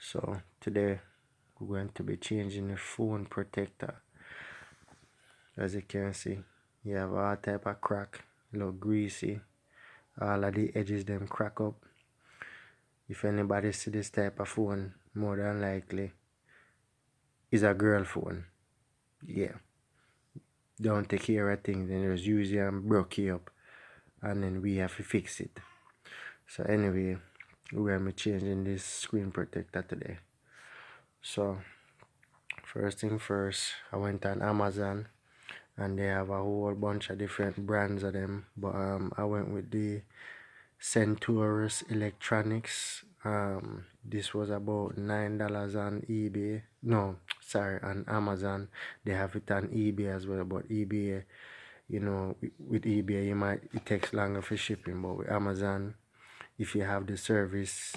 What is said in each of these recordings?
So today we're going to be changing the phone protector. As you can see, you have all type of crack, look greasy, all of the edges them crack up. If anybody see this type of phone, more than likely is a girl phone. Yeah, don't take care of things and just use it and broke it up, and then we have to fix it. So anyway, we're gonna be changing this screen protector today. So first thing first, I went on Amazon and they have a whole bunch of different brands of them, but I went with the Centaurus Electronics. This was about $9 on eBay. No, sorry, on Amazon. They have it on eBay as well, but eBay, with eBay it takes longer for shipping, but with Amazon, if you have the service,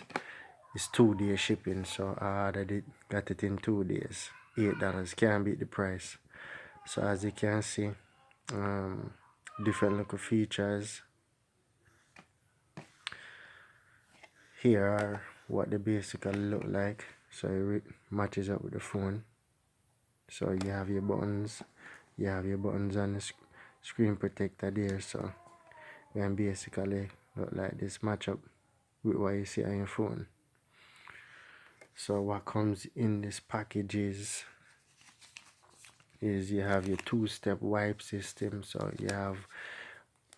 it's 2 day shipping. So I ordered it, got it in 2 days. $8, can't beat the price. So as you can see, different little features. Here are what they basically look like. So it matches up with the phone. So you have your buttons. You have your buttons on the screen protector there. So then basically look like this, match up with what you see on your phone. So what comes in this package is you have your 2-step wipe system. So you have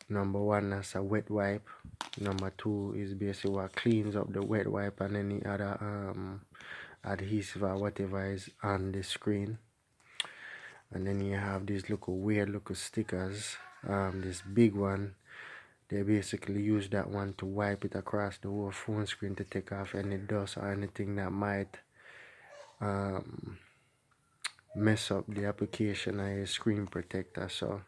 number one, that's a wet wipe. Number two is basically what cleans up the wet wipe and any other adhesive or whatever is on the screen. And then you have these weird stickers. This big one, they basically use that one to wipe it across the whole phone screen to take off any dust or anything that might mess up the application of your screen protector. So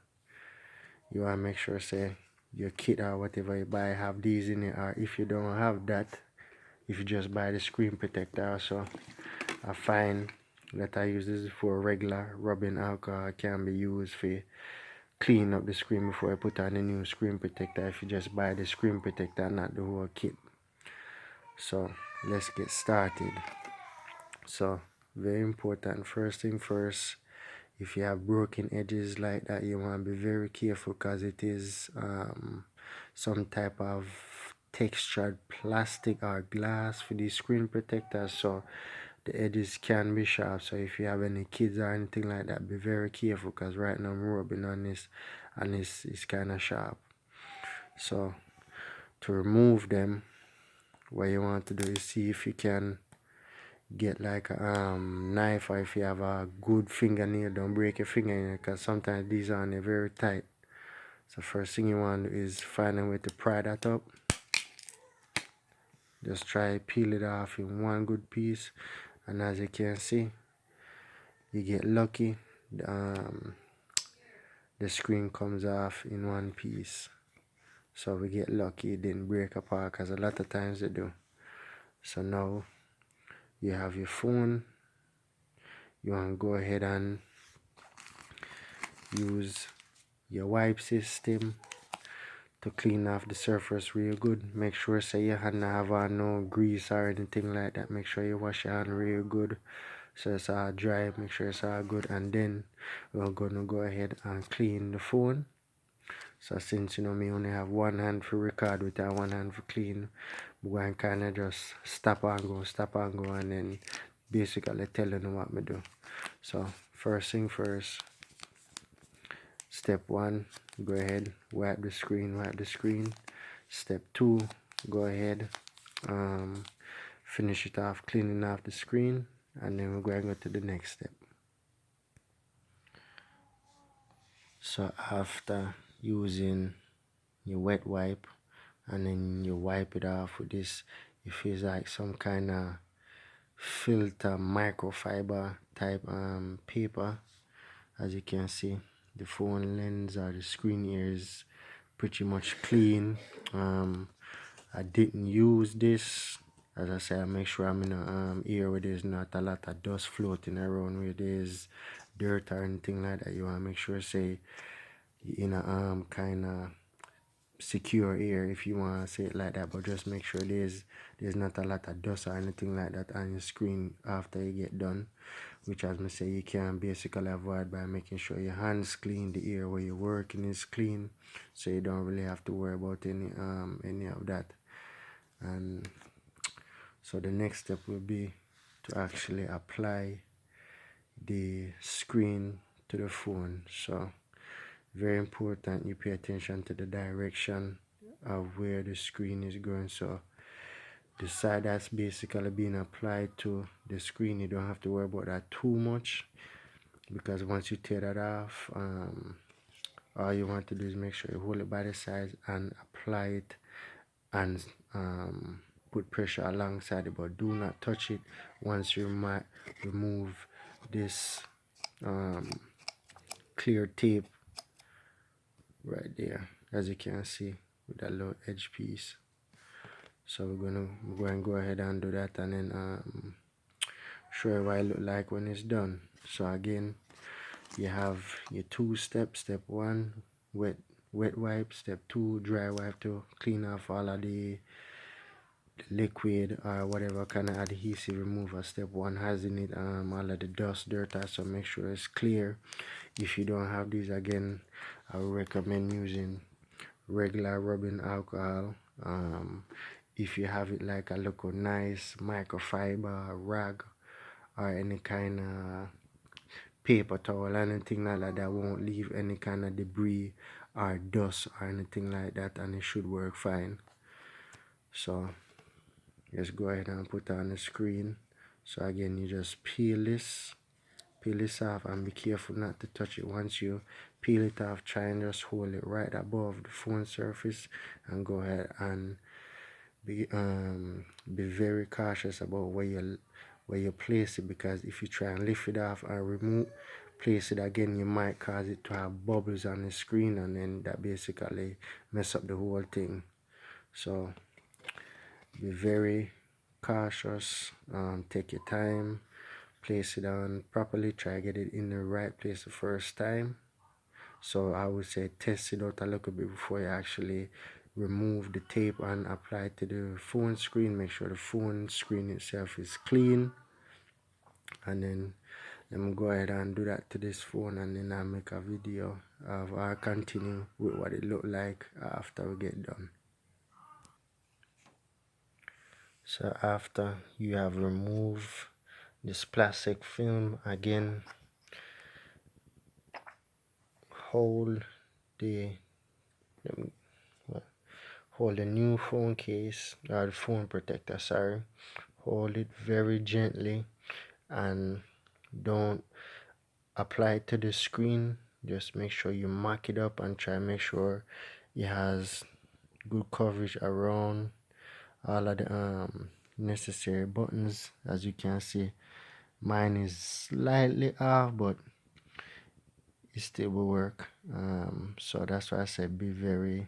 you want to make sure, say, your kit or whatever you buy have these in it, or if you don't have that, if you just buy the screen protector. So I find that I use this for regular rubbing alcohol, can be used for clean up the screen before I put on the new screen protector, if you just buy the screen protector, not the whole kit. So let's get started. So very important, first thing first, if you have broken edges like that, you want to be very careful, because it is some type of textured plastic or glass for the screen protector, so the edges can be sharp. So if you have any kids or anything like that, be very careful, because right now I'm rubbing on this and it's kind of sharp. So to remove them, what you want to do is see if you can get like a knife, or if you have a good fingernail, don't break your fingernail, because sometimes these are very tight. So first thing you want to do is find a way to pry that up. Just try peel it off in one good piece, and as you can see, you get lucky, the screen comes off in one piece. So we get lucky it didn't break apart, because a lot of times they do. So now you have your phone. You want to go ahead and use your wipe system to clean off the surface real good. Make sure, say, your hand not have on no grease or anything like that. Make sure you wash your hand real good so it's all dry. Make sure it's all good, and then we're gonna go ahead and clean the phone. So since me only have one hand for record with and one hand for clean, I'm going to kind of just stop and go, and then basically tell you what me do. So first thing first, step one, go ahead, wipe the screen. Step two, go ahead, finish it off, cleaning off the screen, and then we're going to go to the next step. So after using your wet wipe, and then you wipe it off with this, it feels like some kind of filter microfiber type paper. As you can see, the phone lens or the screen here is pretty much clean. I didn't use this, as I said, I make sure I'm in a area where there's not a lot of dust floating around, where there's dirt or anything like that. You want to make sure, say, you're in a kind of secure air, if you want to say it like that, but just make sure there's not a lot of dust or anything like that on your screen after you get done, which, as I say, you can basically avoid by making sure your hands clean, the area where you're working is clean, so you don't really have to worry about any of that. And so the next step will be to actually apply the screen to the phone. So very important you pay attention to the direction of where the screen is going. So the side that's basically being applied to the screen, you don't have to worry about that too much, because once you tear that off, all you want to do is make sure you hold it by the sides and apply it, and put pressure alongside it, but do not touch it once you might remove this um, clear tape right there, as you can see, with that little edge piece. So we're going to go ahead and do that, and then show you what it look like when it's done. So again, you have your 2 steps. Step 1, wet wipe. Step 2, dry wipe to clean off all of the liquid or whatever kind of adhesive remover. Step 1 has in it all of the dust, dirt, so make sure it's clear. If you don't have these, again, I would recommend using regular rubbing alcohol. If you have it like a little nice microfiber rag or any kind of paper towel, anything like that, that won't leave any kind of debris or dust or anything like that, and it should work fine. So just go ahead and put it on the screen. So again, you just peel this off, and be careful not to touch it. Once you peel it off, try and just hold it right above the phone surface, and go ahead and be very cautious about where you place it, because if you try and lift it off and place it again, you might cause it to have bubbles on the screen, and then that basically mess up the whole thing. So be very cautious, take your time, place it on properly, try get it in the right place the first time. So I would say test it out a little bit before you actually remove the tape and apply it to the phone screen. Make sure the phone screen itself is clean, and then let me go ahead and do that to this phone, and then I'll make a video of I'll continue with what it look like after we get done. So after you have removed this plastic film, again, hold the hold the new phone case, or the phone protector, sorry. Hold it very gently, and don't apply it to the screen. Just make sure you mark it up and try and make sure it has good coverage around all of the necessary buttons. As you can see, mine is slightly off, but it still will work. So that's why I said be very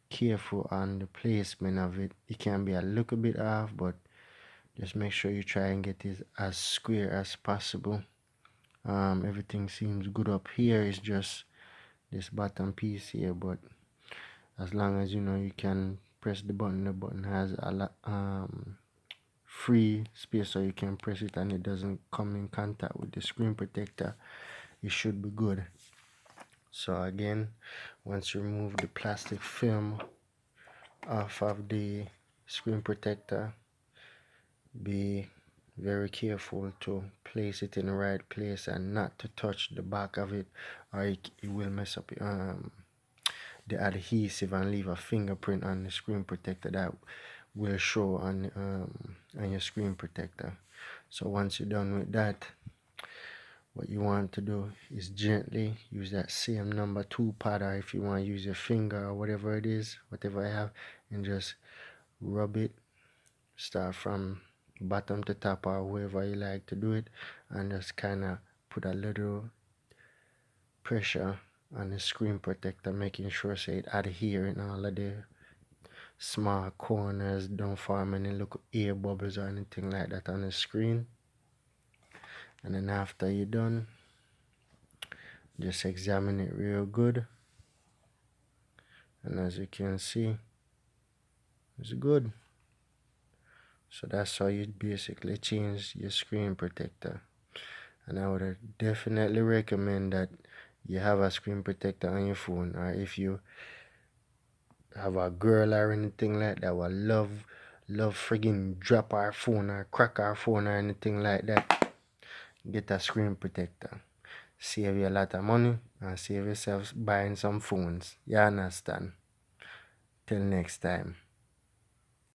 careful on the placement of it. It can be a little bit off, but just make sure you try and get it as square as possible. Everything seems good up here. It's just this bottom piece here, but as long as you know you can press the button has a lot free space, so you can press it and it doesn't come in contact with the screen protector. It should be good. So again, once you remove the plastic film off of the screen protector, be very careful to place it in the right place and not to touch the back of it, or it will mess up the adhesive and leave a fingerprint on the screen protector that will show on your screen protector. So once you're done with that, what you want to do is gently use that same number 2 pad, or if you want to use your finger or whatever it is, whatever I have, and just rub it. Start from bottom to top, or wherever you like to do it, and just kind of put a little pressure on the screen protector, making sure so it adhere in all of the small corners, don't form any little air bubbles or anything like that on the screen. And then after you're done, just examine it real good And as you can see, it's good. So that's how you basically change your screen protector. And I would definitely recommend that you have a screen protector on your phone, or if you have a girl or anything like that will love friggin' drop our phone or crack our phone or anything like that, get a screen protector. Save you a lot of money and save yourself buying some phones. You understand? Till next time.